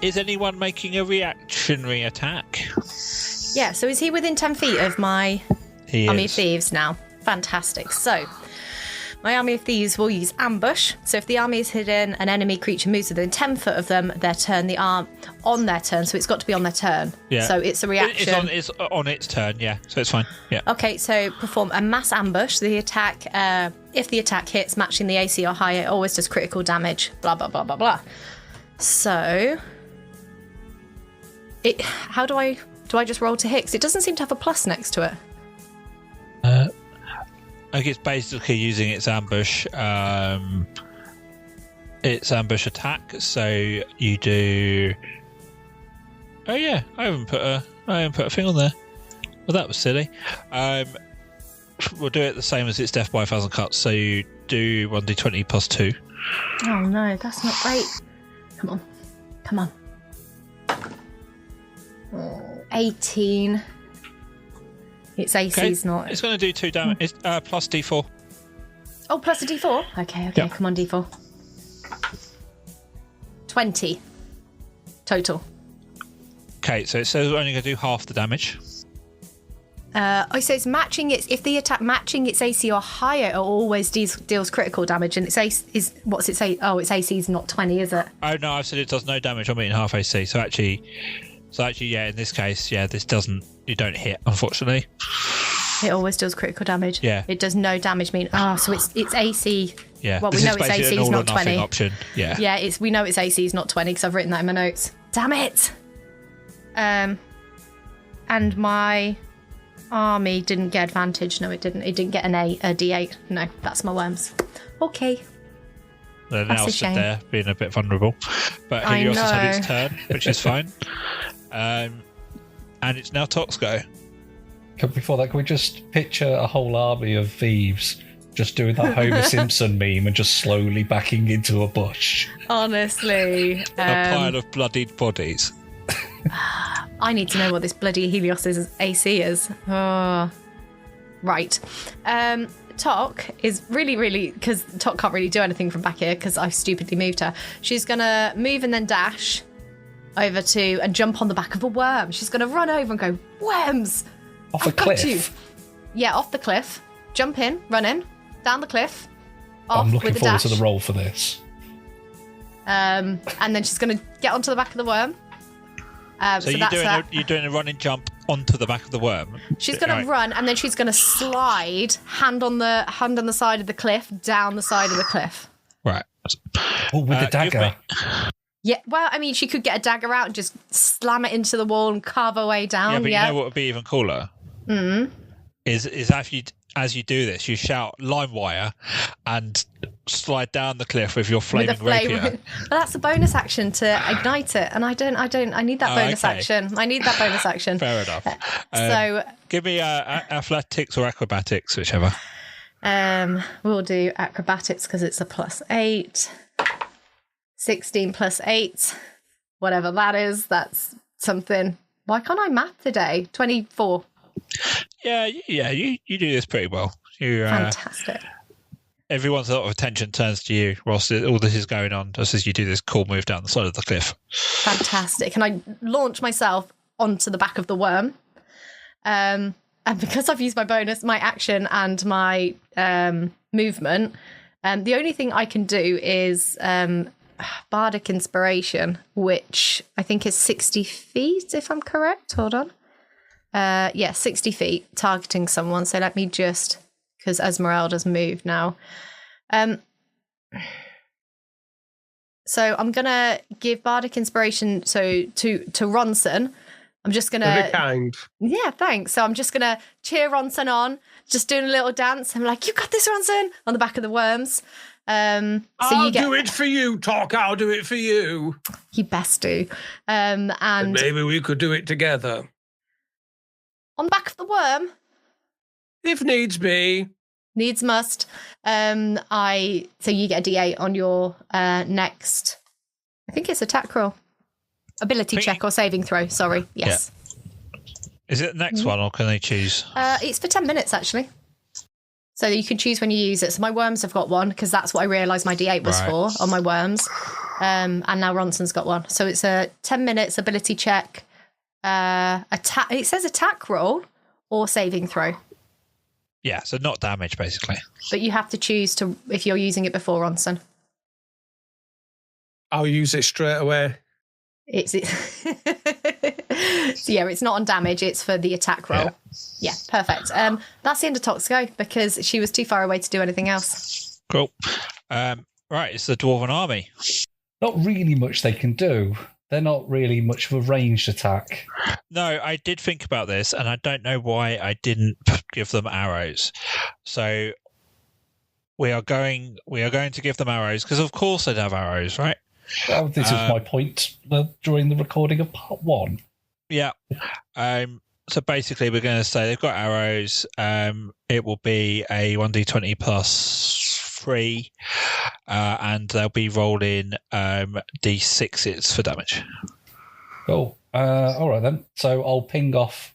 Is anyone making a reactionary attack? Yeah, so is he within 10 feet of my army of thieves now? Fantastic. So, my army of thieves will use ambush. So if the army is hidden, an enemy creature moves within 10 foot of them, their turn, on their turn, so it's got to be on their turn. Yeah. So it's a reaction. It's on its turn, yeah, so it's fine. Yeah. Okay, so perform a mass ambush. The attack, if the attack hits, matching the AC or higher, it always does critical damage, blah, blah, blah, blah, blah. So, how do I just roll to hit? 'Cause it doesn't seem to have a plus next to it. I think it's basically using its ambush attack. So you do. Oh yeah, I haven't put a thing on there. Well, that was silly. We'll do it the same as its death by 1,000 cuts. So you do 1d20 plus 2. Oh no, that's not great. Come on. 18. Its AC's not. It's going to do 2 damage. It's plus d4. Oh, plus a d4? Okay, yep. Come on, d4. 20 total. Okay, so it says we're only going to do half the damage. So it's matching its. If the attack matching its AC or higher, it always deals critical damage. And its AC is what's it say? Oh, its AC is not 20, is it? Oh no, I've said it does no damage. I'm eating half AC. So actually, yeah. In this case, yeah, this doesn't. You don't hit, unfortunately. It always does critical damage. Yeah. It does no damage. So it's AC. Yeah. Well, we know its AC is not 20. Option. Yeah. Yeah. We know its AC is not 20 because I've written that in my notes. Damn it. And my army didn't get advantage. No, it didn't. It didn't get a D8. No, that's my worms. Okay. They're now stood there being a bit vulnerable. But Helios has had its turn, which is fine. And it's now Tok's go. Before that, can we just picture a whole army of thieves just doing that Homer Simpson meme and just slowly backing into a bush? Honestly. A pile of bloodied bodies. I need to know what this bloody Helios' AC is. Oh. Right. Tok is really, because Tok can't really do anything from back here because I stupidly moved her. She's going to move and then dash over to and jump on the back of a worm. She's going to run over and go, worms! Off a cliff? Yeah, off the cliff. Jump in, run in, down the cliff, off I'm looking with a forward dash. to the roll for this. And then she's going to get onto the back of the worm. So you're doing a running jump onto the back of the worm. She's going to run, and then she's going to slide hand on the side of the cliff, down the side of the cliff. Right. Oh, with the dagger. Yeah, well, I mean, she could get a dagger out and just slam it into the wall and carve her way down. Yeah, but you know what would be even cooler? Is as you do this, you shout "line wire" and slide down the cliff with your flaming rapier. Well, that's a bonus action to ignite it, and I need that bonus action. I need that bonus action. Fair enough. So give me athletics or acrobatics, whichever. We'll do acrobatics because it's a +8. 16 plus 8, whatever that is. That's something. Why can't I math today? 24. Yeah. You do this pretty well. Fantastic. Everyone's a lot of attention turns to you whilst all this is going on, just as you do this cool move down the side of the cliff. Fantastic. And I launch myself onto the back of the worm. And because I've used my bonus, my action, and my movement, the only thing I can do is Bardic Inspiration, which I think is 60 feet, if I'm correct. Hold on. 60 feet, targeting someone. So let me just, because Esmeralda's moved now. So I'm going to give Bardic Inspiration to Ronson. I'm just going to... Very kind. Yeah, thanks. So I'm just going to cheer Ronson on, just doing a little dance. I'm like, you got this, Ronson, on the back of the worms. I'll do it for you, Tok. I'll do it for you. You best do. And maybe we could do it together. On the back of the worm? If needs be. Needs must. So you get a D8 on your next, I think it's attack roll. Ability check or saving throw, sorry. Yes. Yeah. Is it the next one or can they choose? It's for 10 minutes, actually. So you can choose when you use it. So my worms have got one because that's what I realised my D8 was for on my worms. And now Ronson's got one. So it's a 10 minutes ability check. Attack. It says attack roll or saving throw. Yeah, so not damage, basically. But you have to choose to if you're using it before Ronson. I'll use it straight away. So yeah, it's not on damage. It's for the attack roll. Yeah, perfect. That's the end of Toxco because she was too far away to do anything else. Cool. Right, it's the Dwarven army. Not really much they can do. They're not really much of a ranged attack. No, I did think about this, and I don't know why I didn't give them arrows. So we are going to give them arrows because, of course, they'd have arrows, right? Well, this is my point during the recording of part 1. Yeah. So basically, we're going to say they've got arrows. It will be a 1d20 plus 3, and they'll be rolling d6s for damage. Cool. All right then. So I'll ping off.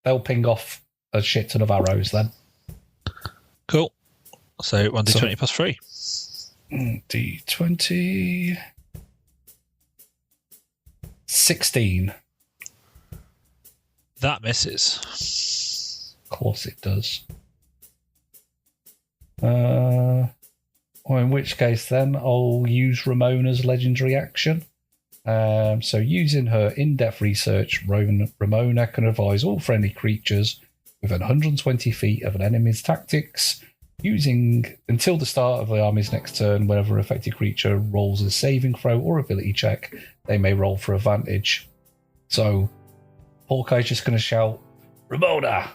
They'll ping off a shit ton of arrows then. Cool. So 1d20 plus 3. D20. 16. That misses. Of course it does. Or in which case then I'll use Ramona's legendary action. So using her in-depth research, Ramona can advise all friendly creatures within 120 feet of an enemy's tactics, using until the start of the army's next turn. Whenever an affected creature rolls a saving throw or ability check, they may roll for advantage. So Hawkeye's just going to shout, Ramona,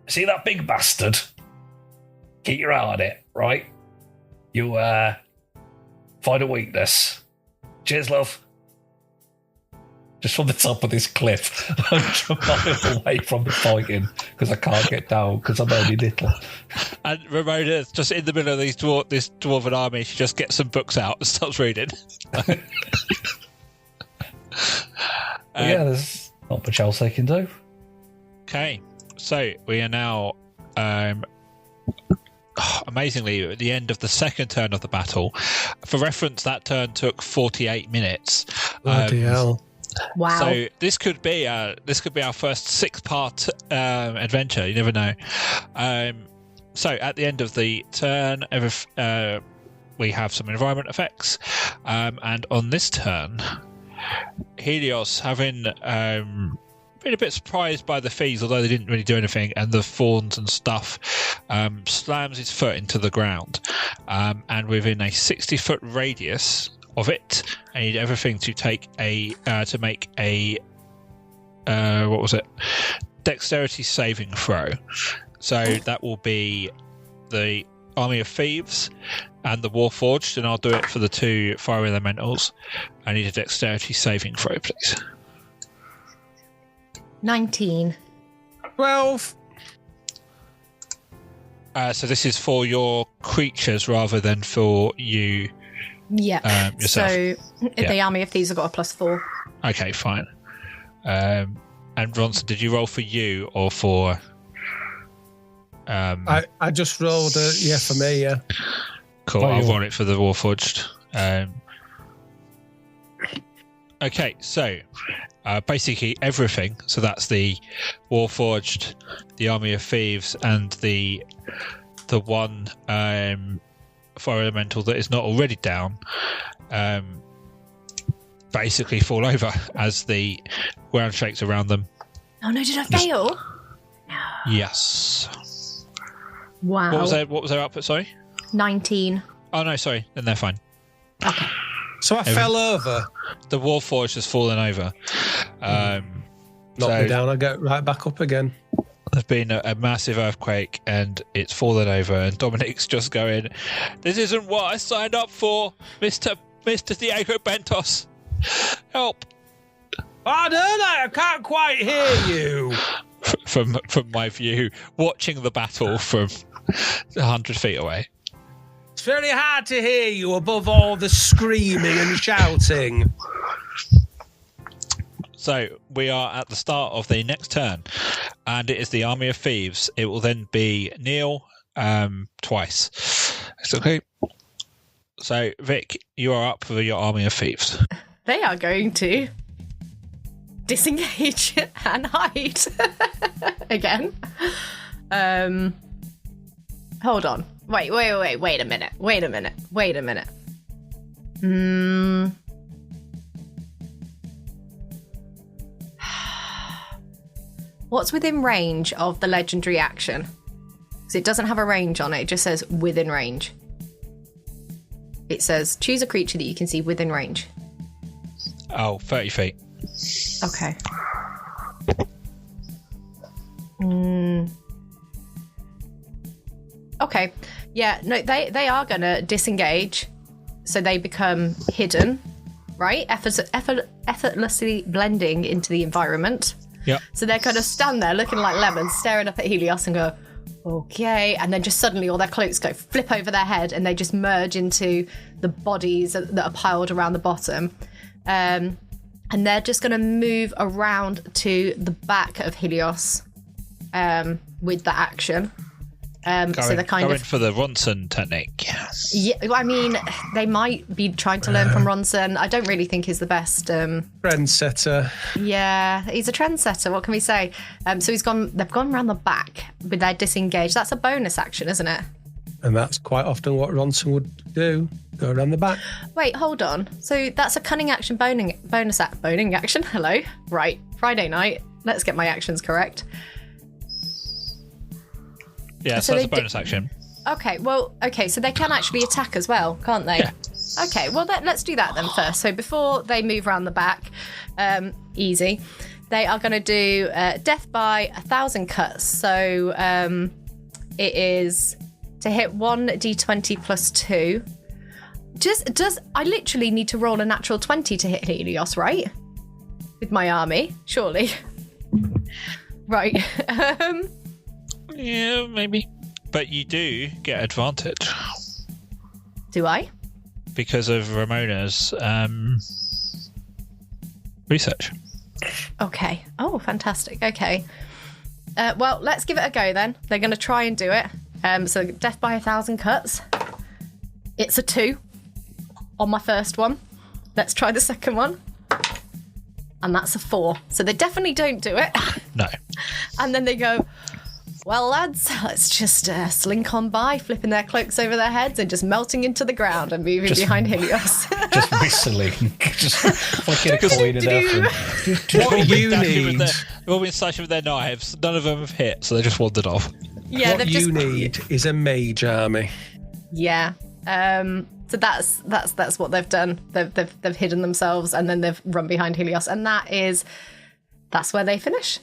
see that big bastard? Keep your eye on it, right? You find a weakness. Cheers, love. Just from the top of this cliff, 100 miles away from the fighting, because I can't get down because I'm only little. And Ramona's just in the middle of this dwarven army. She just gets some books out and starts reading. Yeah, there's not much else they can do. Okay, so we are now, amazingly, at the end of the second turn of the battle. For reference, that turn took 48 minutes. Bloody hell. Wow. So this could be our first 6-part adventure. You never know. So at the end of the turn, we have some environment effects, and on this turn, Helios, having been a bit surprised by the thieves, although they didn't really do anything, and the fawns and stuff, slams his foot into the ground, and within a 60-foot radius of it, I need everything to make a dexterity saving throw. So that will be the Army of Thieves and the Warforged, and I'll do it for the 2 fire elementals. I need a dexterity saving throw, please. 19. 12. So this is for your creatures rather than for you. Yeah. Yourself. So the Army of Thieves have got a +4. Okay, fine. And Ronson, did you roll for you or for? I just rolled for me, yeah. Cool. I'll roll it for the Warforged. Okay, so basically everything. So that's the Warforged, the Army of Thieves, and the one fire elemental that is not already down. Basically fall over as the ground shakes around them. Oh no! Did I fail? Yes. Wow. What was their output? Sorry. 19. Oh no, sorry. Then they're fine. Okay. So I fell over. The Warforged has fallen over. Knock me down, I get right back up again. There's been a massive earthquake and it's fallen over, and Dominic's just going, "This isn't what I signed up for, Mr. Diego Bentos. Help." Pardon, I can't quite hear you. From my view, watching the battle from 100 feet away. It's very hard to hear you above all the screaming and shouting. So we are at the start of the next turn, and it is the Army of Thieves. It will then be Neil twice. Okay. So, Vic, you are up for your Army of Thieves. They are going to disengage and hide again. Hold on. Wait a minute. What's within range of the legendary action? Because it doesn't have a range on it. It just says within range. It says choose a creature that you can see within range. Oh, 30 feet. Okay. Okay. Yeah, no, they are going to disengage. So they become hidden, right? Effortlessly blending into the environment. Yep. So they're going to stand there looking like lemons, staring up at Helios and go, okay. And then just suddenly all their cloaks go flip over their head and they just merge into the bodies that are piled around the bottom. And they're just going to move around to the back of Helios with the action. So they're kind going of for the Ronson technique. Yeah, I mean, they might be trying to learn from Ronson. I don't really think he's the best trendsetter. Yeah, he's a trendsetter. What can we say? So they've gone around the back with their disengage. That's a bonus action, isn't it? And that's quite often what Ronson would do. Go around the back. Wait, hold on. So that's a cunning action bonus action. Hello. Right. Friday night. Let's get my actions correct. Yeah, so that's a bonus action. Okay, so they can actually attack as well, can't they? Yeah. Okay, well, let's do that then first. So before they move around the back, easy, they are going to do death by 1,000 cuts. So it is to hit 1d20 plus 2. I literally need to roll a natural 20 to hit Helios, right? With my army, surely. Right. Yeah, maybe. But you do get advantage. Do I? Because of Ramona's research. Okay. Oh, fantastic. Okay. Well, let's give it a go then. They're going to try and do it. So death by 1,000 cuts. It's a 2 on my first one. Let's try the second one. And that's a 4. So they definitely don't do it. No. And then they go, well, lads, let's just slink on by, flipping their cloaks over their heads and just melting into the ground and moving behind Helios. Just whistling. Just flicking a coin in there. What you need... They've all been slashing with their knives. None of them have hit, so they just wandered off. Yeah, what you need is a mage army. Yeah. So that's what they've done. They've hidden themselves and then they've run behind Helios, and that's where they finish.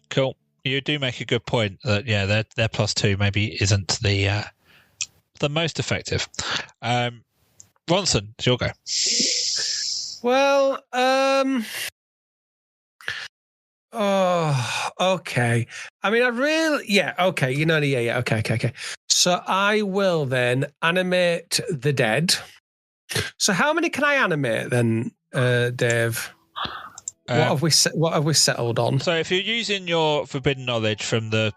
Cool. You do make a good point that their +2 maybe isn't the most effective. Ronson, it's your go. Well, okay. I mean, okay. So I will then animate the dead. So how many can I animate then, Dave? What have we settled on? So if you're using your forbidden knowledge from the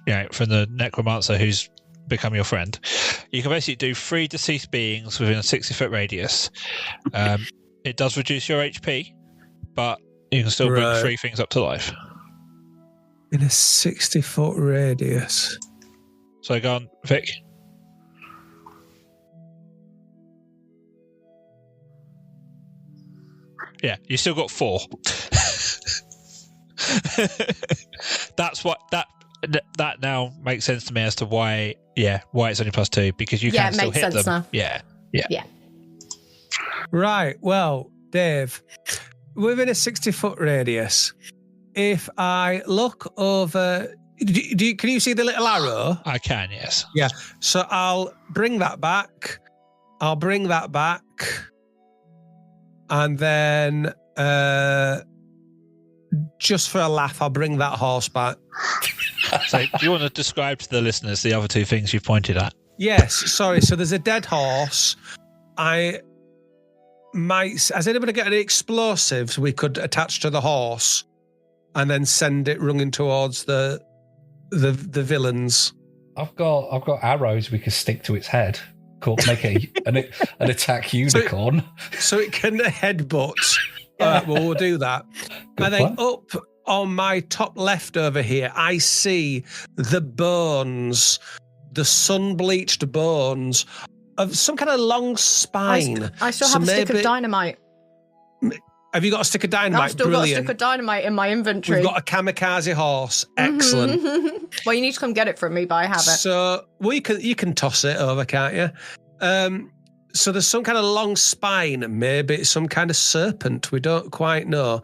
necromancer who's become your friend, you can basically do 3 deceased beings within a 60-foot radius. It does reduce your HP, but you can still bring 3 things up to life. In a 60-foot radius. So go on, Vic. Yeah, you still got 4. That's what that now makes sense to me as to why it's only +2, because you can still hit them. Now. Yeah. Right. Well, Dave, within a 60-foot radius, if I look over, can you see the little arrow? I can, yes. Yeah. So I'll bring that back. And then, just for a laugh, I'll bring that horse back. So, do you want to describe to the listeners the other 2 things you've pointed at? Yes, sorry. So there's a dead horse. I Has anybody got any explosives we could attach to the horse and then send it running towards the villains? I've got arrows we could stick to its head. Make an attack unicorn. So it can headbutt. All right, well, we'll do that. Good and then plan. up on my top left over here, I see the bones, the sun-bleached bones of some kind of long spine. I still have a stick of dynamite. Have you got a stick of dynamite? I've still got a stick of dynamite in my inventory. We've got a kamikaze horse. Excellent. Well, you need to come get it from me, but I have it. So, well, you can toss it over, can't you? So there's some kind of long spine, maybe it's some kind of serpent. We don't quite know.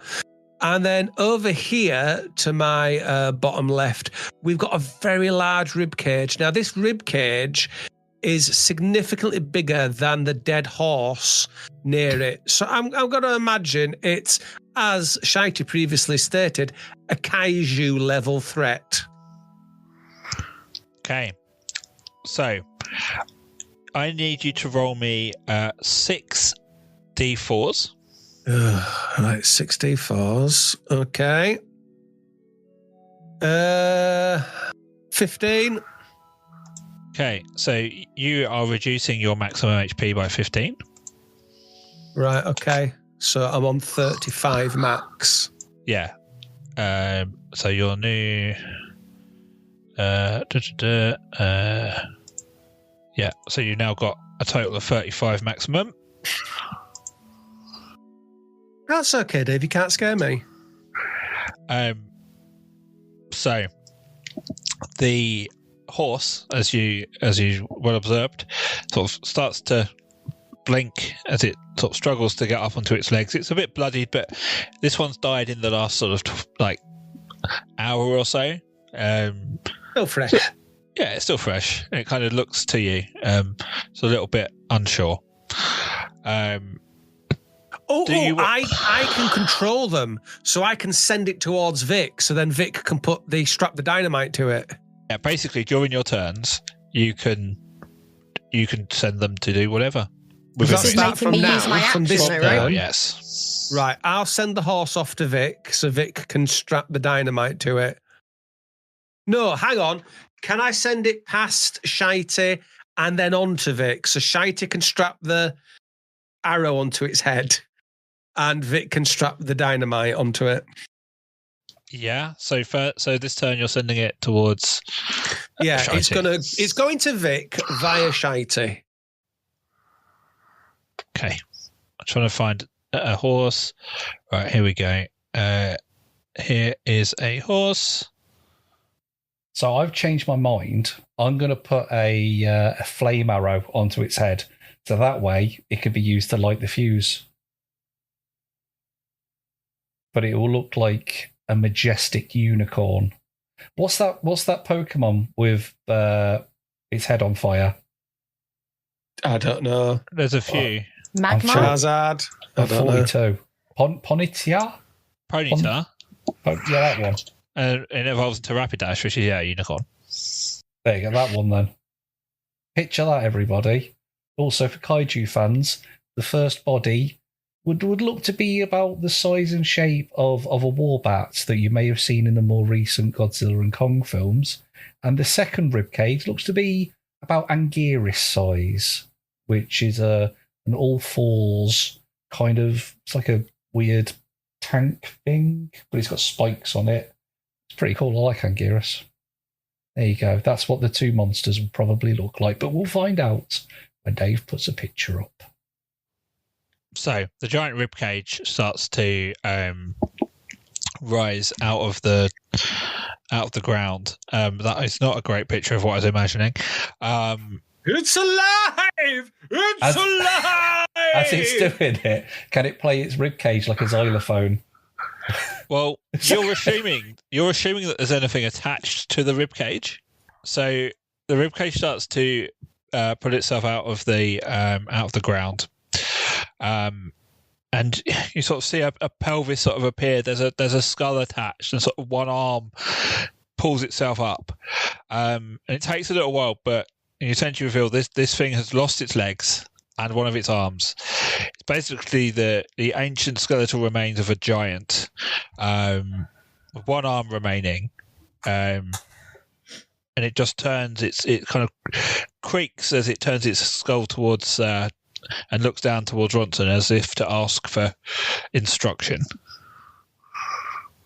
And then over here to my bottom left, we've got a very large rib cage. Now, this rib cage is significantly bigger than the dead horse near it. So I'm going to imagine it's, as Shitey previously stated, a kaiju level threat. Okay. So I need you to roll me 6 d4s. Right, 6 d4s. Okay. 15. Okay, so you are reducing your maximum HP by 15. Right, okay. So I'm on 35 max. Yeah. So your new... yeah, so you now got a total of 35 maximum. That's okay, Dave. You can't scare me. So the horse, as you well observed, sort of starts to blink as it sort of struggles to get up onto its legs. It's a bit bloodied, but this one's died in the last sort of like hour or so. Still fresh. Yeah, it's still fresh. It kind of looks to you. It's a little bit unsure. I can control them, so I can send it towards Vic, so then Vic can strap the dynamite to it. Yeah, basically during your turns, you can send them to do whatever. This is making me use my action, right? Oh, yes. Right, I'll send the horse off to Vic, so Vic can strap the dynamite to it. No, hang on. Can I send it past Shitey and then on to Vic, so Shitey can strap the arrow onto its head and Vic can strap the dynamite onto it? Yeah, so this turn you're sending it towards Shitey. It's going to Vic via Shitey. Okay. I'm trying to find a horse. Right, here we go. Here is a horse. So I've changed my mind. I'm going to put a flame arrow onto its head. So that way it could be used to light the fuse. But it will look like a majestic unicorn. What's that Pokemon with its head on fire? I don't know. There's a few. Magma? Charizard? I don't 42. Ponyta? Ponyta? Yeah, that one. And it evolves into Rapidash, which is, a unicorn. There you go, that one then. Picture that, everybody. Also, for kaiju fans, the first body would look to be about the size and shape of a warbat that you may have seen in the more recent Godzilla and Kong films. And the second ribcage looks to be about Anguirus size, which is an all-fours kind of... It's like a weird tank thing, but it's got spikes on it. It's pretty cool. I like Anguirus. There you go. That's what the two monsters will probably look like, but we'll find out when Dave puts a picture up. So the giant ribcage starts to rise out of the ground. That is not a great picture of what I was imagining. It's alive! It's alive! As it's doing it, can it play its ribcage like a xylophone? Well, you're assuming that there's anything attached to the ribcage. So the ribcage starts to pull itself out of the ground, and you sort of see a pelvis sort of appear. There's a skull attached, and sort of one arm pulls itself up, and it takes a little while, but you tend to reveal this thing has lost its legs and one of its arms, It's basically the ancient skeletal remains of a giant, with one arm remaining, and it just turns. It kind of creaks as it turns its skull towards and looks down towards Ronson as if to ask for instruction.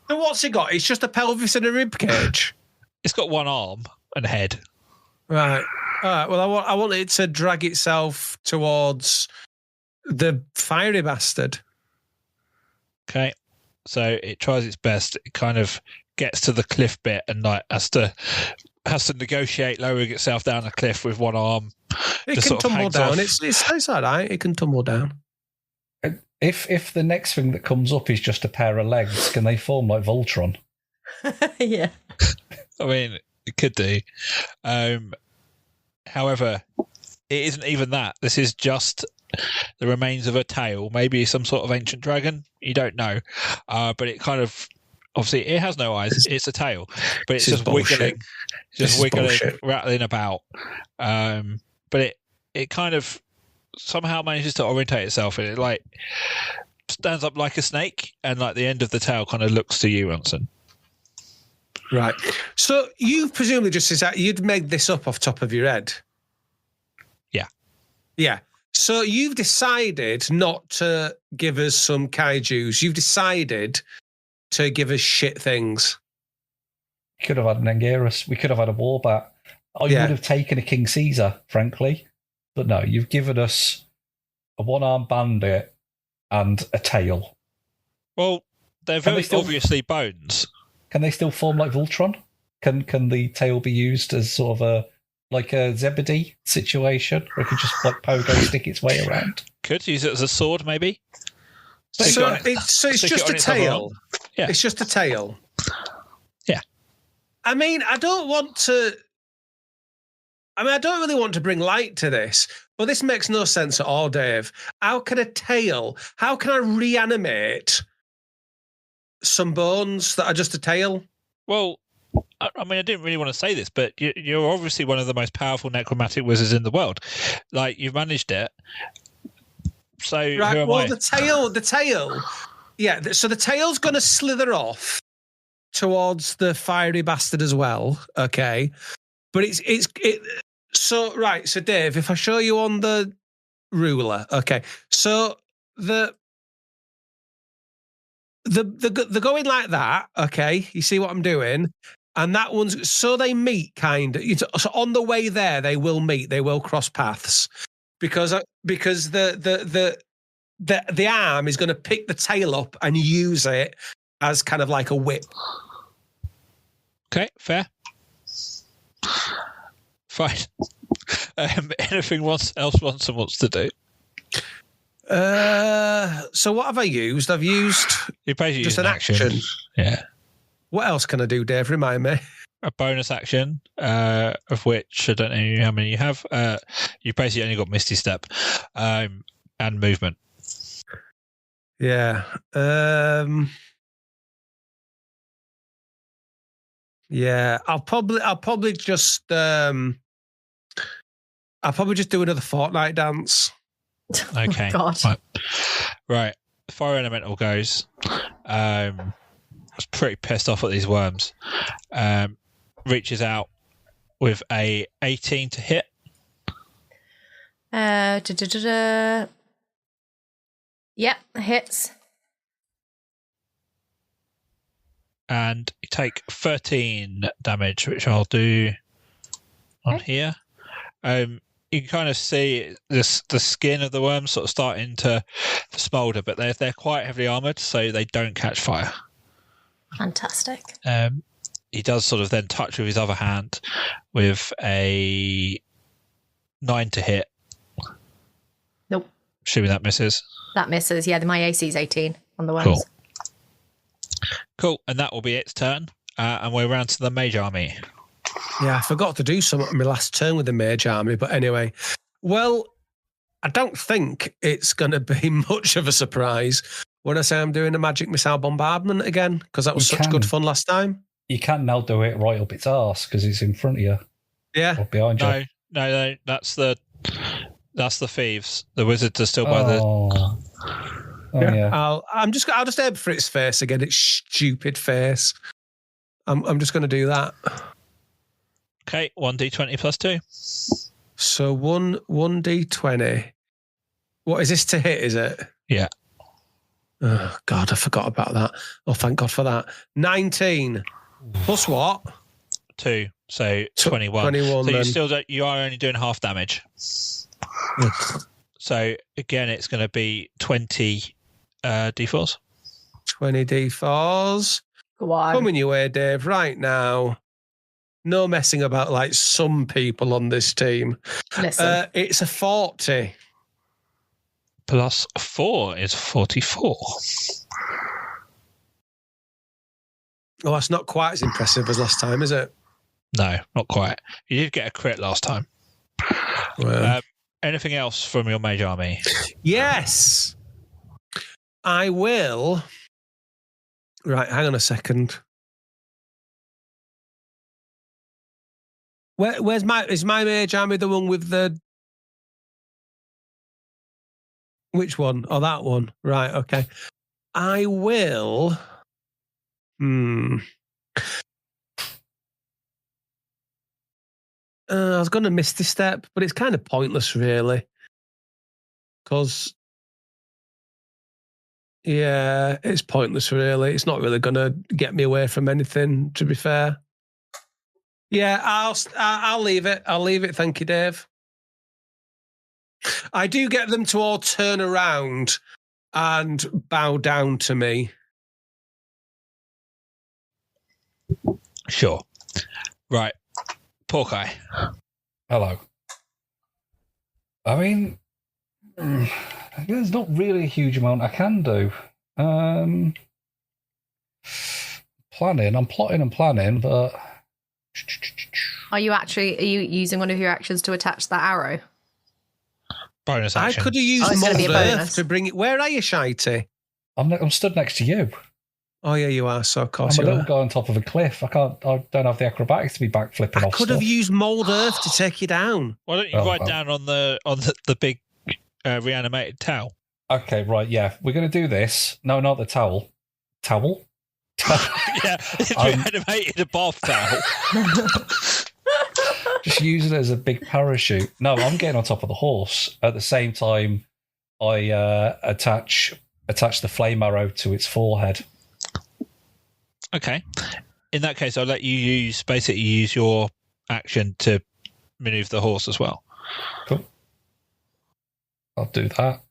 And what's it got? It's just a pelvis and a rib cage. It's got one arm and a head. Right. All right. Well, I want it to drag itself towards the fiery bastard. Okay. So it tries its best. It kind of gets to the cliff bit and like has to negotiate lowering itself down the cliff with one arm. It can tumble down. It's all right. It can tumble down. If the next thing that comes up is just a pair of legs, can they form like Voltron? Yeah. I mean, it could do. However, it isn't even that. This is just the remains of a tail, maybe some sort of ancient dragon. You don't know. But it kind of, obviously, it has no eyes. It's a tail, but it's just wiggling, rattling about. But it kind of somehow manages to orientate itself, and it like stands up like a snake, and like the end of the tail kind of looks to you, Ronson. Right. So you presumably just you'd made this up off top of your head. Yeah. Yeah. So you've decided not to give us some kaijus. You've decided to give us shit things. We could have had an Anguirus. We could have had a Warbat. I would have taken a King Caesar, frankly. But no, you've given us a one-armed bandit and a tail. Well, they're very obviously bones. Can they still form like Voltron? Can the tail be used as sort of a Zebedee situation where it could just like pogo stick its way around? Could use it as a sword, maybe. It's just a tail. Yeah. It's just a tail. Yeah. I mean, I don't really want to bring light to this, but this makes no sense at all, Dave. How can I reanimate some bones that are just a tail? Well, I mean, I didn't really want to say this, but you're obviously one of the most powerful necromantic wizards in the world. Like, you've managed it. So, right, who am I? the tail. Yeah, so the tail's going to slither off towards the fiery bastard as well, okay? But so Dave, if I show you on the ruler, okay, so the going like that, okay, you see what I'm doing? And that one's, so they meet kind of, so on the way there, they will meet, they will cross paths because the arm is going to pick the tail up and use it as kind of like a whip. Okay, fair. Fine. Anything else Ronson wants to do? So what have I used? I've used just an action. Yeah. What else can I do, Dave? Remind me. A bonus action, of which I don't know how many you have. You basically only got Misty Step, and movement. Yeah. Yeah. I'll probably just do another Fortnite dance. Okay. Oh, God. Right. Fire Elemental goes. I was pretty pissed off at these worms. Reaches out with a 18 to hit. Yep, hits. And you take 13 damage, which I'll do on here. You can kind of see the skin of the worm sort of starting to smoulder, but they're quite heavily armoured, so they don't catch fire. Fantastic. He does sort of then touch with his other hand with a 9 to hit. Nope. Assuming that misses. That misses. Yeah, my AC is 18 on the worms. Cool. And that will be its turn. And we're round to the mage army. Yeah, I forgot to do something on my last turn with the mage army, but anyway. Well, I don't think it's going to be much of a surprise when I say I'm doing a magic missile bombardment again, because that was such good fun last time. You can now do it right up its arse because it's in front of you. Yeah. Or behind you. No, that's the That's the thieves. The wizards are still by the. Oh yeah. I'll just aim for its face again. Its stupid face. I'm just going to do that. Okay, 1d20 plus 2. So 1d20. What is this to hit? Is it? Yeah. Oh God, I forgot about that. Oh, thank God for that. 19 plus what? 2, so 21. 21. So then. you are only doing half damage. So again, it's going to be 20 d4s. 20 d4s. Go on. Coming your way, Dave. Right now. No messing about like some people on this team. Listen. It's a 40. Plus 4 is 44. Oh, that's not quite as impressive as last time, is it? No, not quite. You did get a crit last time. Well. Anything else from your mage army? Yes. I will. Right, hang on a second. Is my mage army the one with the... Which one? Oh, that one. Right, okay. I will... I was going to miss this step, but it's kind of pointless, really. Because... Yeah, it's pointless, really. It's not really going to get me away from anything, to be fair. Yeah, I'll leave it. I'll leave it. Thank you, Dave. I do get them to all turn around and bow down to me. Sure. Right. Porkai. Hello. I mean, there's not really a huge amount I can do. I'm plotting and planning, but... Are you using one of your actions to attach that arrow? Bonus action. I could have used it's gonna be a Mold Earth bonus. to bring it. Where are you, Shitey? I'm stood next to you. Oh, yeah, you are. So, of course, I'm a you little are. guy on top of a cliff. I don't have the acrobatics to be backflipping I off could have stuff. used Mold Earth to take you down. Why don't you write down on the big reanimated towel? Okay, right, yeah. We're going to do this. No, not the towel. Towel? Yeah, it's reanimated a bath towel. Just use it as a big parachute. No, I'm getting on top of the horse. At the same time, I attach the flame arrow to its forehead. Okay. In that case, I'll let you use your action to maneuver the horse as well. Cool. I'll do that.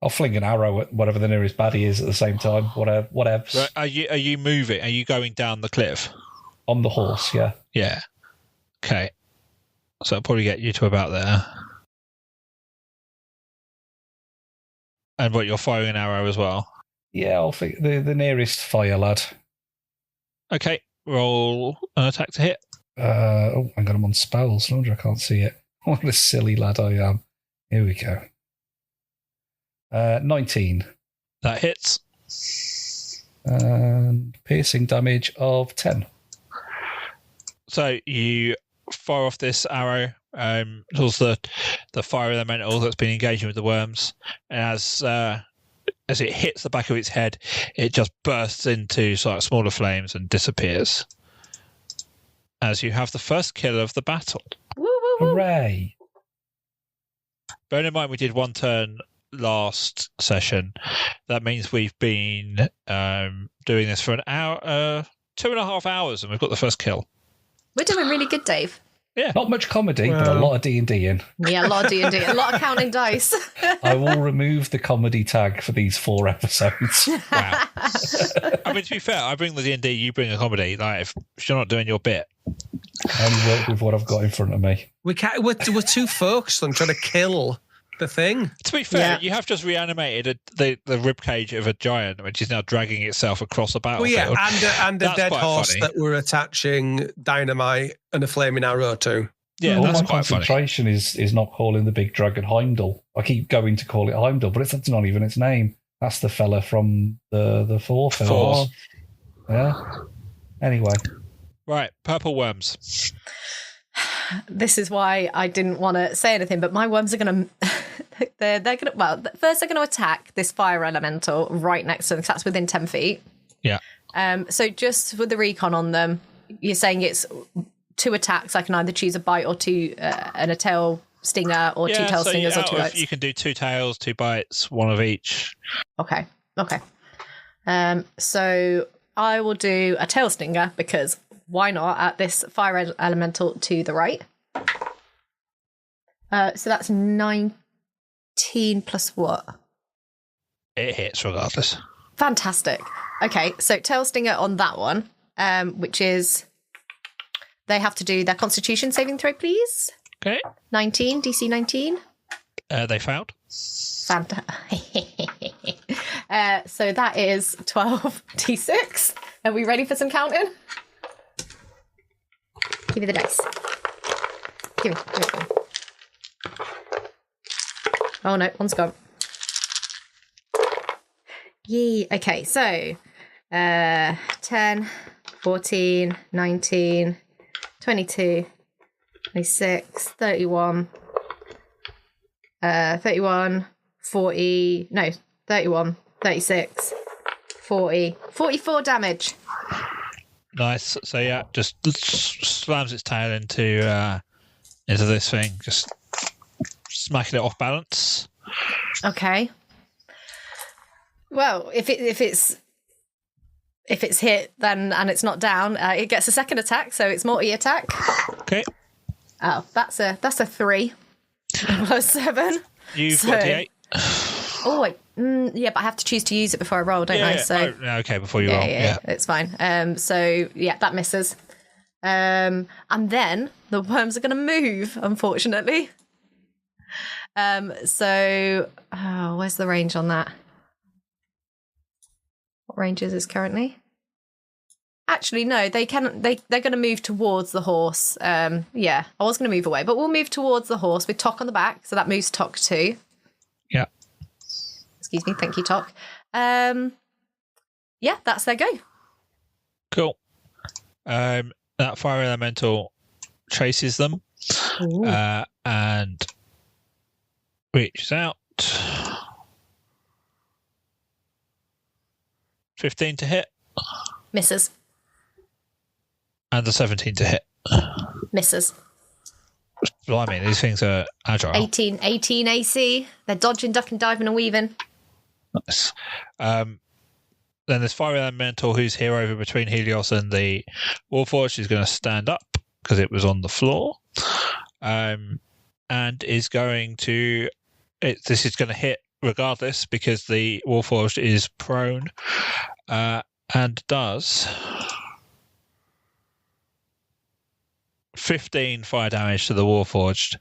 I'll fling an arrow at whatever the nearest baddie is at the same time. Whatever. Right, are you moving? Are you going down the cliff? On the horse, yeah. Yeah. Okay. So I'll probably get you to about there. And what, you're firing an arrow as well? Yeah, I'll think the nearest fire lad. Okay. Roll an attack to hit. Hang on, I'm on spells. No wonder I can't see it. What a silly lad I am. Here we go. 19. That hits. And piercing damage of 10. So you fire off this arrow. It's also the fire elemental that's been engaging with the worms. And as it hits the back of its head, it just bursts into sort of smaller flames and disappears. As you have the first kill of the battle. Woo, woo, woo. Hooray! Bearing in mind we did one turn last session, that means we've been doing this for an hour, 2.5 hours, and we've got the first kill. We're doing really good, Dave. Yeah. Not much comedy, but a lot of D&D in. Yeah, a lot of D&D, a lot of counting dice. I will remove the comedy tag for these 4 episodes. Wow. I mean, to be fair, I bring the D&D, you bring a comedy. Like, if you're not doing your bit. I only work with what I've got in front of me. We're too focused on trying to kill the thing. To be fair, you have just reanimated the ribcage of a giant, which is now dragging itself across a battlefield. Well, yeah, and a dead horse funny. that we're attaching dynamite and a flaming arrow to. Yeah, All that's my quite funny. concentration is not calling the big dragon Heimdall. I keep going to call it Heimdall, but it's not even its name. That's the fella from the 4 films. Yeah. Anyway. Right, purple worms. this is why I didn't want to say anything, but my worms are going to... they're going to... Well, first they're going to attack this fire elemental right next to them, because that's within 10 feet. Yeah. So just with the recon on them, you're saying it's 2 attacks. I can either choose a bite or 2 and a tail stinger, or 2 tail stingers or 2 bites. You can do 2 tails, 2 bites, 1 of each. Okay. So I will do a tail stinger, because why not, at this fire elemental to the right. So that's 19 plus what? It hits regardless. Fantastic. Okay, so tail stinger on that one, which is they have to do their Constitution saving throw, please. Okay. 19, DC 19. They failed. So that is 12 D6. Are we ready for some counting? Give me the dice. Give me. Oh no, one's gone. Yay. Okay, so 10, 14, 19, 22, 26, 31, 31, 40, no, 31, 36, 40, 44 damage. Nice. So yeah, just slams its tail into this thing, just smacking it off balance. Okay. Well, if it's hit then and it's not down, it gets a second attack, so it's multi-attack. Okay. Oh, that's a 3 plus 7. You've got D8. Oh, yeah, but I have to choose to use it before I roll, don't I? Yeah. So okay, before you roll. Yeah, it's fine. So yeah, that misses. And then the worms are going to move, unfortunately. So where's the range on that? What range is this currently? Actually, no, they're going to move towards the horse. Yeah, I was going to move away, but we'll move towards the horse with Tok on the back. So that moves Tok 2. Yeah. Excuse me. Thank you, Tok. Yeah, that's their go. Cool. That fire elemental chases them and reaches out. 15 to hit. Misses. And the 17 to hit. Misses. Blimey, these things are agile. 18 AC. They're dodging, ducking, diving, and weaving. Nice. Then there's fire elemental who's here over between Helios and the Warforged. Is going to stand up because it was on the floor, and is going to. This is going to hit regardless because the Warforged is prone, and does 15 fire damage to the Warforged,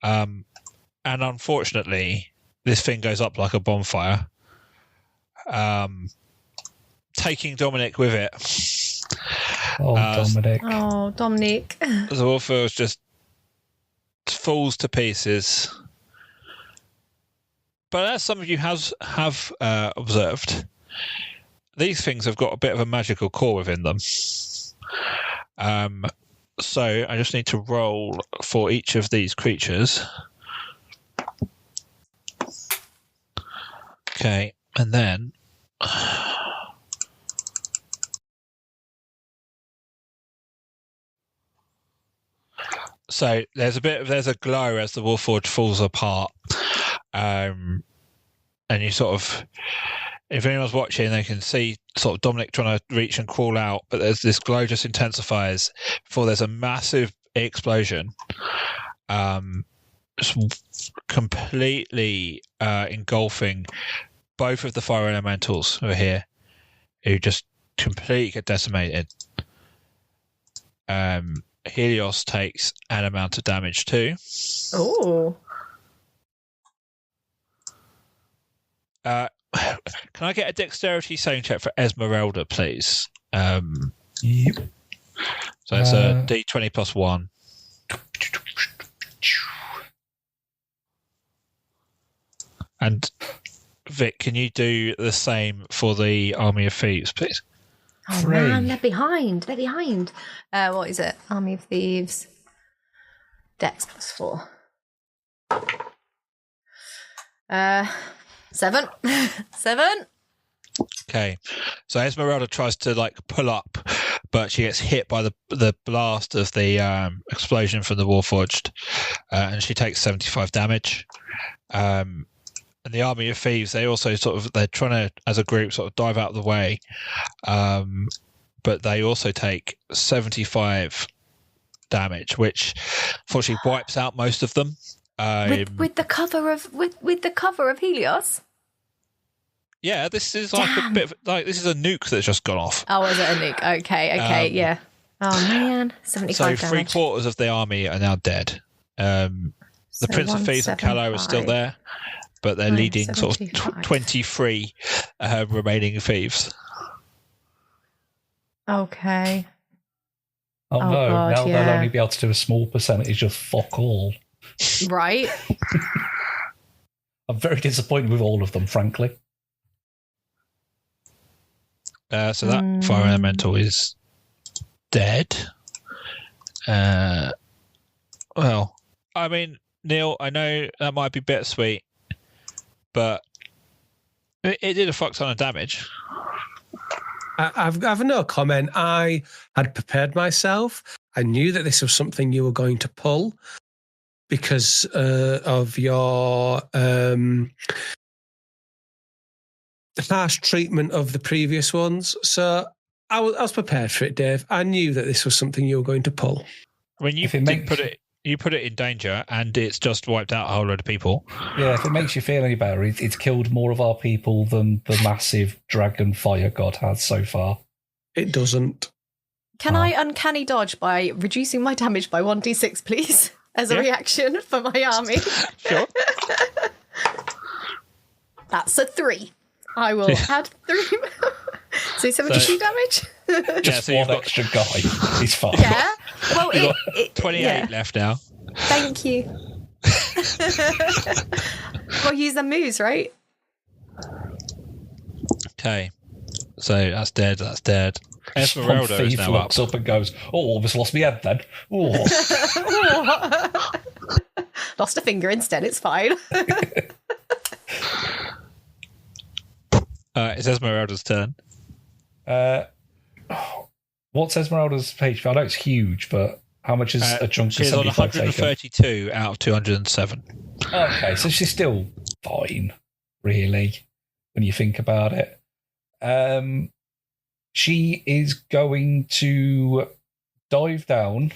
and unfortunately, this thing goes up like a bonfire. Taking Dominic with it. Dominic. Oh, Dominic. The Warforged just falls to pieces. But as some of you have observed, these things have got a bit of a magical core within them. So I just need to roll for each of these creatures. Okay, and then so there's a glow as the Warforged falls apart. And you sort of, if anyone's watching, they can see sort of Dominic trying to reach and crawl out, but there's this glow just intensifies before there's a massive explosion, completely engulfing both of the fire elementals who are here, who just completely get decimated. Helios takes an amount of damage too. Oh. Can I get a dexterity saving check for Esmeralda, please? Yep. So it's a D20 plus 1. And Vic, can you do the same for the Army of Thieves, please? Oh, man, they're behind. What is it? Army of Thieves. Dex plus 4. 7. 7. Okay, so Esmeralda tries to like pull up, but she gets hit by the blast of the explosion from the Warforged, and she takes 75 damage. And the army of thieves, they also they're trying to, as a group, sort of dive out of the way, but they also take 75 damage, which unfortunately wipes out most of them. With the cover of Helios. Yeah, this is like a bit of, like this is a nuke that's just gone off. Oh, is it a nuke? Okay, yeah. Oh man, 75 so damage. 3/4 of the army are now dead. The Prince of Thieves and Callow are still there, but they're leading sort of 23 remaining thieves. Okay. Oh no, God, now yeah. they'll only be able to do a small percentage of fuck all. Right. I'm very disappointed with all of them, frankly. So that fire elemental is dead. Well, I mean, Neil, I know that might be bittersweet, but it did a fuck ton of damage. I've no comment. I had prepared myself. I knew that this was something you were going to pull because of your harsh treatment of the previous ones. So I was prepared for it, Dave. I knew that this was something you were going to pull. I mean, you put it in danger, and it's just wiped out a whole load of people. Yeah, if it makes you feel any better, it's killed more of our people than the massive dragon fire god has so far. It doesn't. Can I uncanny dodge by reducing my damage by 1d6, please, as a reaction for my army? Sure. That's a 3. I will add 3. So 72 damage? Just so one extra guy. He's fine. Yeah. Well, You've got 28 left now. Thank you. Well, use the moves, right? Okay. So that's dead. Esmeralda is now looks up and goes, "Oh, almost lost my head then." Oh. Lost a finger instead. It's fine. It's Esmeralda's turn. What's Esmeralda's HP? I know it's huge, but how much is a chunk of She's on 132 out of 207. Okay, so she's still fine, really, when you think about it. She is going to dive down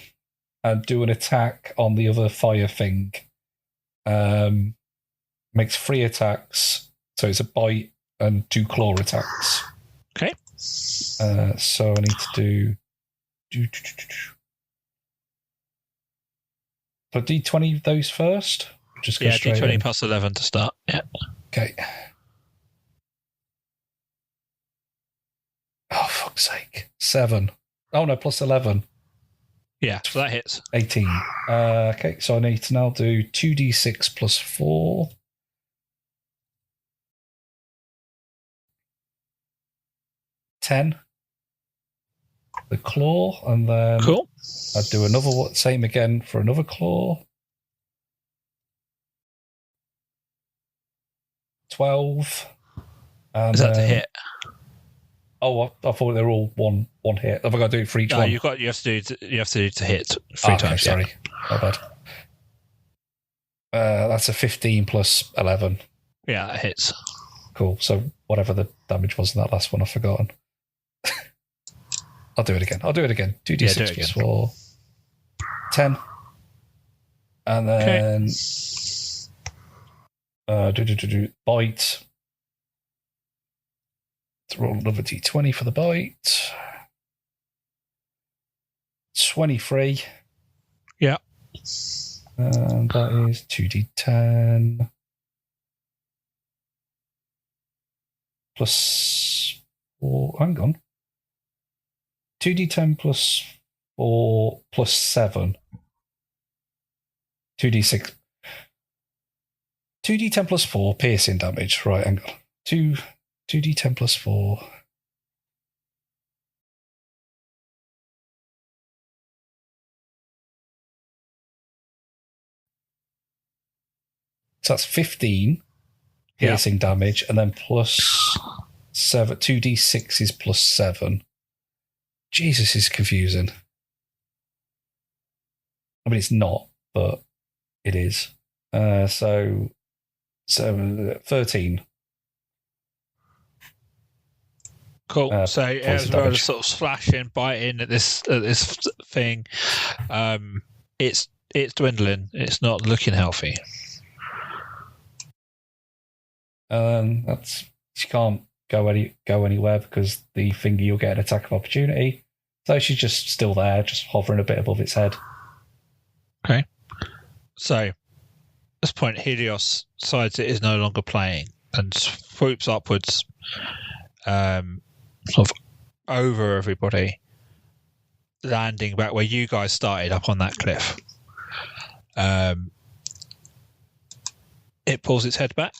and do an attack on the other fire thing. Makes 3 attacks, so it's a bite and 2 claw attacks. Okay. So I need to do put D20 of those first. Just go straight D20 in. plus 11 to start. Yeah. Okay. Oh, fuck's sake. 7. Oh, no, plus 11. Yeah, so that hits. 18. Okay, so I need to now do 2d6 plus 4. 10. The claw, and then Cool. I'd do another one, same again for another claw. 12. And Is that to hit? Oh, I thought they were all one hit. Have I got to do it for each one? You have to do to hit 3 times. Sorry, my bad. That's a 15 plus 11. Yeah, that hits. Cool. So whatever the damage was in that last one, I've forgotten. I'll do it again. 2d6 plus 4. 10. And then bite. Let's roll another d20 for the bite. 23. Yeah. And that is 2d10. Plus 4. Hang on. 2d10 plus 4 plus 7. 2d6. 2d10 plus 4 piercing damage. Right, hang on. 2d10 plus 4. So that's 15 piercing damage, and then plus 7. 2d6 is plus 7. Jesus, this is confusing. I mean, it's not, but it is. So 13. Cool. So as well as sort of slashing, biting at this thing, it's dwindling. It's not looking healthy. That's she can't go anywhere because the finger you'll get an attack of opportunity. So she's just still there, just hovering a bit above its head. Okay. So at this point, Helios decides it is no longer playing and swoops upwards, sort of over everybody, landing back where you guys started, up on that cliff. It pulls its head back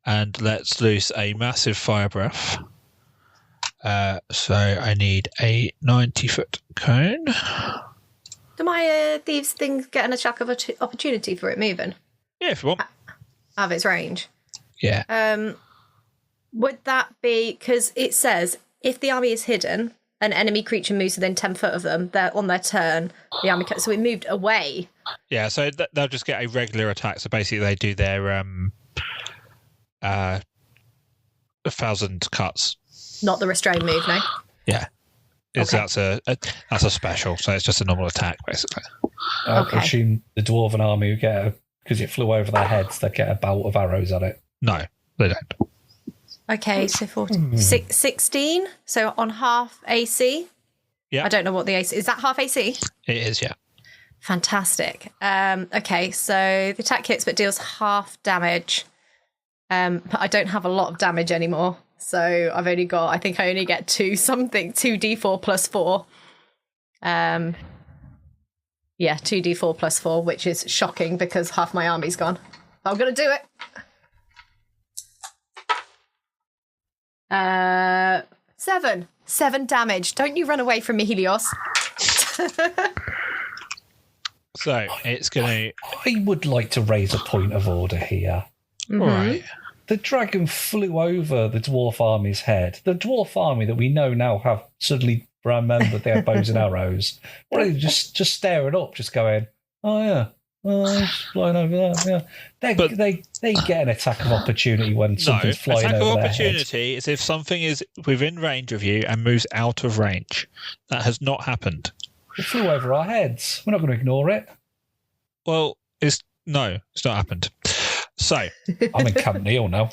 and lets loose a massive fire breath. So I need a 90-foot cone. Do my thieves things get an attack of opportunity for it moving? Yeah, if you want. Out of its range? Yeah. Would that be... Because it says, if the army is hidden, an enemy creature moves within 10 foot of them, they're on their turn. The army... So it moved away. Yeah, so they'll just get a regular attack. So basically they do their 1,000 cuts. Not the restrained move, no? Yeah. That's a special, so it's just a normal attack, basically. I assume the Dwarven army would get, because it flew over their heads, they'd get a bout of arrows at it. No, they don't. Okay, so 16, so on half AC? Yeah. I don't know what the AC... Is that half AC? It is, yeah. Fantastic. Okay, so the attack hits but deals half damage. But I don't have a lot of damage anymore. So I think I only get 2d4 plus 4. Yeah, 2d4 plus 4, which is shocking because half my army's gone. I'm going to do it. 7 damage. Don't you run away from me, Helios. So it's going to... I would like to raise a point of order here. Mm-hmm. All right. The dragon flew over the dwarf army's head. The dwarf army that we know now have suddenly remembered they have bows and arrows. What are they just staring up, just going, oh yeah, it's flying over there. Yeah, they get an attack of opportunity when something's flying over their head. Attack of opportunity is if something is within range of you and moves out of range. That has not happened. It flew over our heads. We're not going to ignore it. Well, it's not happened. So I'm in Camp Neil now.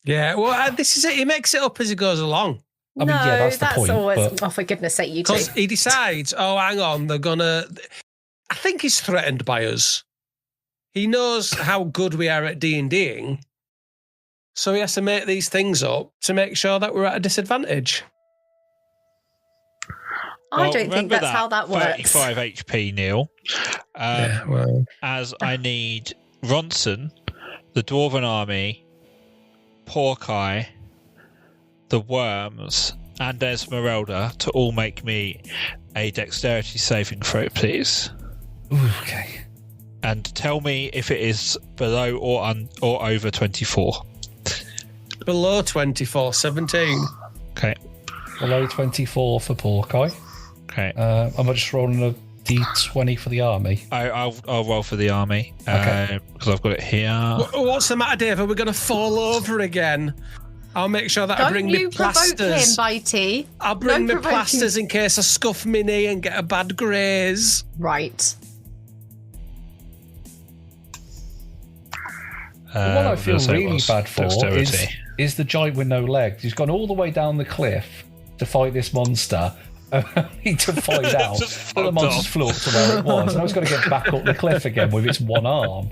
Yeah, well, this is it. He makes it up as he goes along. I mean, yeah, that's the point. Always... But... Oh, for goodness sake, you two. Because he decides, oh, hang on, they're gonna... I think he's threatened by us. He knows how good we are at D&Ding, so he has to make these things up to make sure that we're at a disadvantage. I don't think that's how that works. 35 HP, Neil. As I need Ronson, the Dwarven army, Porkai, the Worms, and Esmeralda to all make me a dexterity saving throw, please. Ooh, okay. And tell me if it is below or over 24. Below 24, 17. Okay. Below 24 for Porkai. Okay. Am I just rolling a D20 for the army? I'll roll for the army. Okay. Because I've got it here. What's the matter, Dave? Are we going to fall over again? I'll make sure that I bring me plasters. Don't you provoke him, Bitey. I'll bring me plasters in case I scuff my knee and get a bad graze. Right. What I feel really bad for is the giant with no legs. He's gone all the way down the cliff to fight this monster. Only to find out that the monster's flew up to where it was. And I was going to get back up the cliff again with its one arm.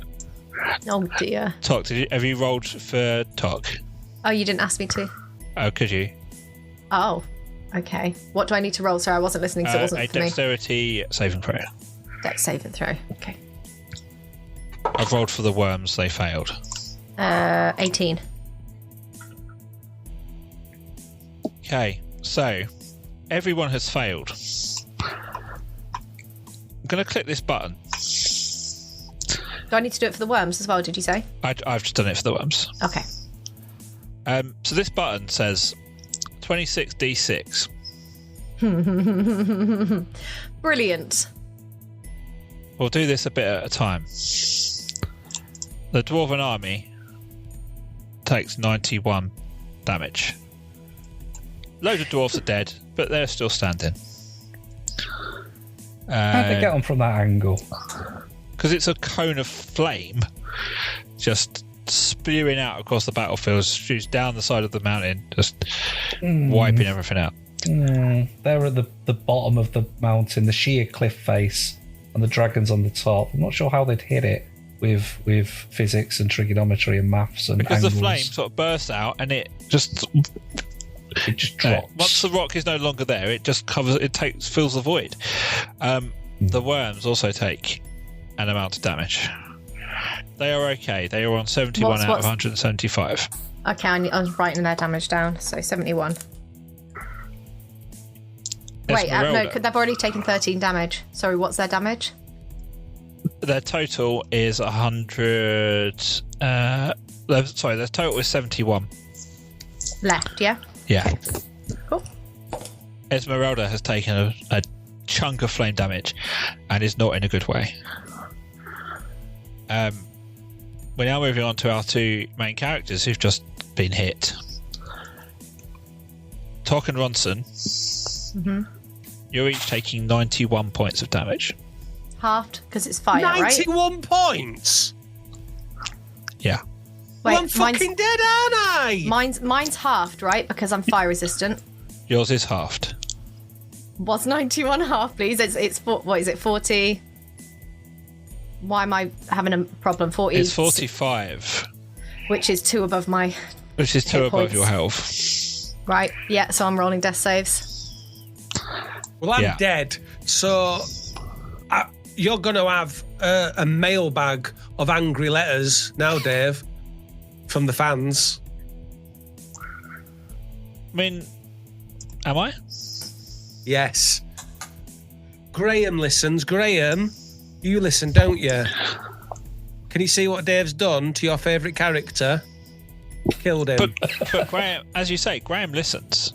Oh dear. Tok, have you rolled for Tok? Oh, you didn't ask me to. Oh, could you? Oh, okay. What do I need to roll? Sorry, I wasn't listening, so it wasn't for me. A dexterity saving throw. Dex saving throw. Okay. I've rolled for the worms. They failed. 18. Okay, so everyone has failed. I'm going to click this button. Do I need to do it for the worms as well, did you say? I've just done it for the worms. Okay. So this button says 26d6. Brilliant. We'll do this a bit at a time. The Dwarven army takes 91 damage. Loads of dwarves are dead, but they're still standing. How'd they get on from that angle? Because it's a cone of flame just spewing out across the battlefield, shoots down the side of the mountain, just wiping everything out. They're at the bottom of the mountain, the sheer cliff face, and the dragon's on the top. I'm not sure how they'd hit it with physics and trigonometry and maths and because angles. the flame sort of bursts out and it just drops. Once the rock is no longer there, it just fills the void. The worms also take an amount of damage. They are okay. They are on 71 out of 175. Okay, I was writing their damage down. So 71. Wait, no, they've already taken 13 damage. Sorry, what's their damage? Their total is 100. Their total is 71. Left, yeah? Yeah. Cool. Esmeralda has taken a chunk of flame damage and is not in a good way. We're now moving on to our two main characters who've just been hit. Tok and Ronson. Mm-hmm. You're each taking 91 points of damage. Halved, because it's fire, 91 points? Yeah. Wait, well, I'm fucking dead, aren't I? Mine's halved, right? Because I'm fire resistant. Yours is halved. What's 91 half, please? It's what is it, 40? Why am I having a problem? 40? It's 45. Which is 2 above my Which is 2 above points. your health. Right, yeah, so I'm rolling death saves. Well, I'm dead, so you're going to have a mailbag of angry letters now, Dave, from the fans. I mean, am I? Yes. Graham listens. Graham, you listen, don't you? Can you see what Dave's done to your favourite character? Killed him. But Graham, as you say, Graham listens.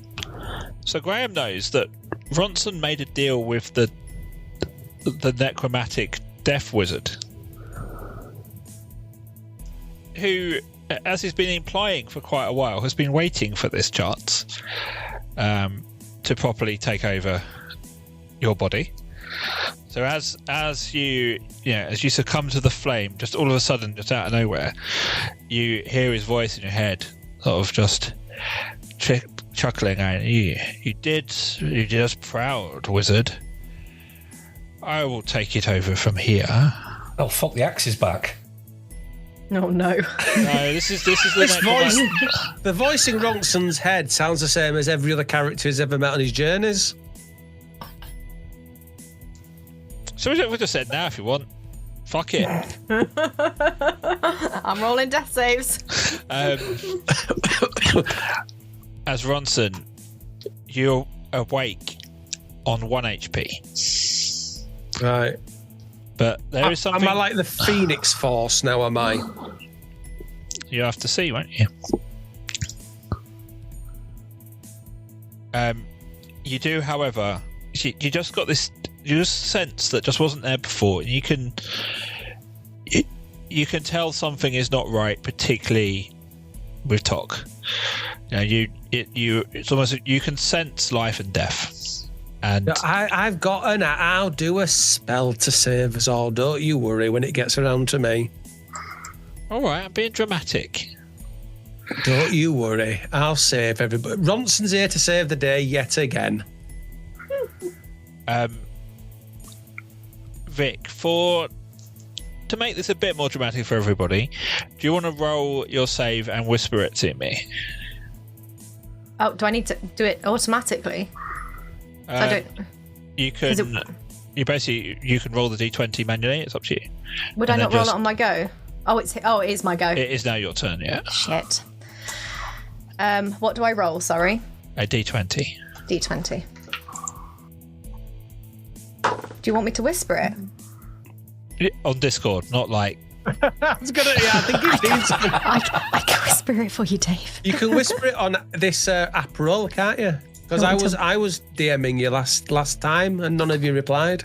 So Graham knows that Ronson made a deal with the necromantic death wizard, who, as he's been implying for quite a while, has been waiting for this chance to properly take over your body. So as you succumb to the flame, just all of a sudden, just out of nowhere, you hear his voice in your head, sort of just chuckling, and you did us proud, wizard. I will take it over from here. Oh fuck! The axe is back. Oh no! No, this is the voice. The voice in Ronson's head sounds the same as every other character he's ever met on his journeys. So we just said now if you want. Fuck it. I'm rolling death saves. As Ronson, you're awake on 1 HP. Right. But there is something... Am I like the Phoenix Force now, am I? You have to see, won't you? You do, however... You just got this... You just sense that just wasn't there before. And you can tell something is not right, particularly with Tok. It's almost you can sense life and death. And I've got I'll do a spell to save us all. Don't you worry when it gets around to me. All right, I'm being dramatic. Don't you worry, I'll save everybody. Ronson's here to save the day yet again. Vic, to make this a bit more dramatic for everybody, do you want to roll your save and whisper it to me? Oh, do I need to do it automatically? I don't. You can. You can roll the d20 manually. It's up to you. Would I not roll it on my go? Oh, it is my go. It is now your turn. Yeah. Shit. What do I roll? Sorry. A d20. D20. Do you want me to whisper it? On Discord, not like I think it needs. I can whisper it for you, Dave. You can whisper it on this app roll, can't you? Because I was DMing you last time, and none of you replied.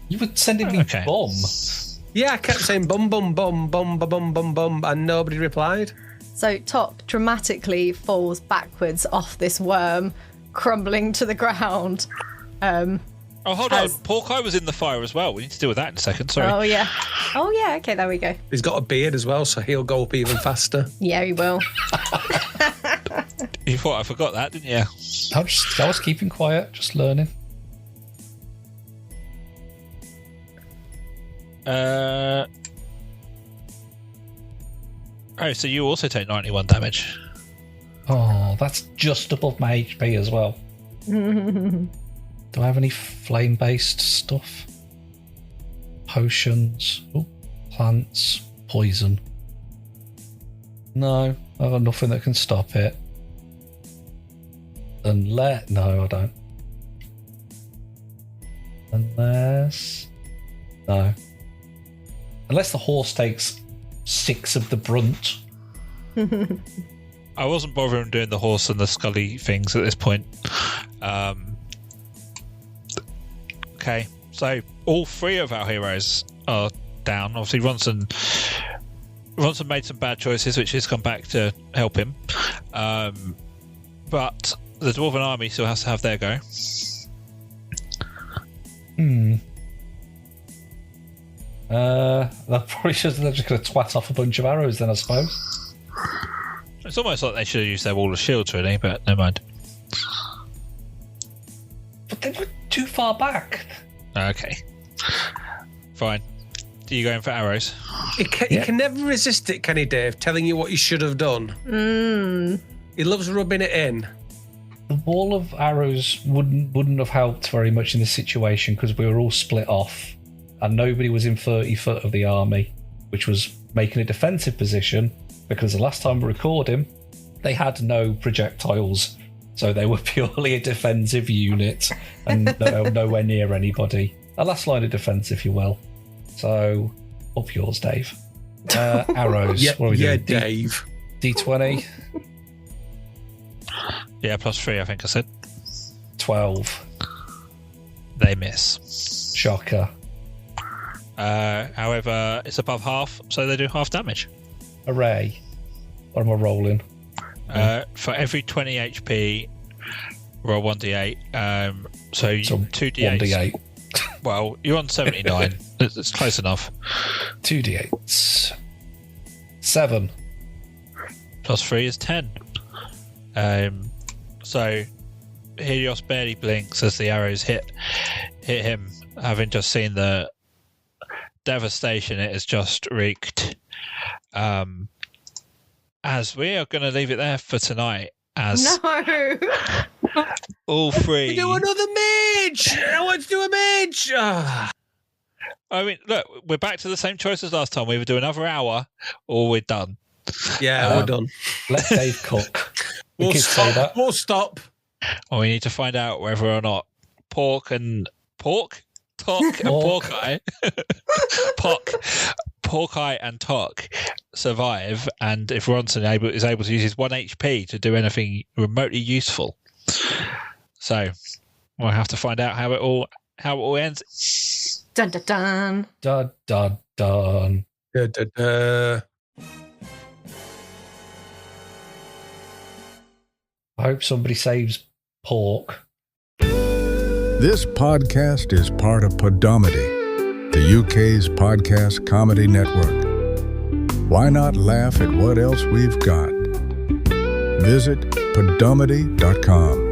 You were sending me bomb. Yeah, I kept saying bum bum bum bum bum bum bum bum, and nobody replied. So Tok dramatically falls backwards off this worm, crumbling to the ground. Hold on. Porkeye was in the fire as well. We need to deal with that in a second. Sorry. Oh, yeah. Okay, there we go. He's got a beard as well, so he'll go up even faster. Yeah, he will. You thought I forgot that, didn't you? I was keeping quiet, just learning. So you also take 91 damage. Oh, that's just above my HP as well. Do I have any flame-based stuff? Potions, plants, poison. No, I've got nothing that can stop it. No, I don't. Unless the horse takes 6 of the brunt. I wasn't bothering doing the horse and the scully things at this point. Okay, so all 3 of our heroes are down. Obviously, Ronson made some bad choices, which has come back to help him. But the Dwarven army still has to have their go. That probably should they're just going to twat off a bunch of arrows then, I suppose. It's almost like they should have used their wall of shields, really, but never mind. But they were too far back. Okay. Fine. Are you going for arrows? He can never resist it, can he, Dave? Telling you what you should have done. He loves rubbing it in. The wall of arrows wouldn't have helped very much in this situation because we were all split off and nobody was in 30 foot of the army, which was making a defensive position because the last time we recorded him, they had no projectiles. So they were purely a defensive unit and nowhere near anybody. A last line of defense, if you will. So, up yours, Dave. Arrows. Yeah, what are we doing? Dave. D20. Yeah, +3, I think I said. 12. They miss. Shocker. However, it's above half, so they do half damage. Hooray. What am I rolling? For every 20 HP, roll 1d8. So 2d8. 1d8. Well, you're on 79. It's close enough. 2d8s. 7. +3 is 10. So Helios barely blinks as the arrows hit him, having just seen the devastation it has just wreaked. As we are going to leave it there for tonight. As no. All 3. Do another mage! I want to do a mage! I mean, look, we're back to the same choice as last time. We either do another hour or we're done. Yeah, we're done. Let Dave cook. We'll stop. We'll stop. Well, we need to find out whether or not Tok and Porkeye Porkeye and Tok survive, and if Ronson is able to use his 1 HP to do anything remotely useful. So we'll have to find out how it all ends. Dun dun dun. Dun dun dun. Da, da, da. I hope somebody saves Pork. This podcast is part of Podomedy, the UK's podcast comedy network. Why not laugh at what else we've got? Visit podomedy.com.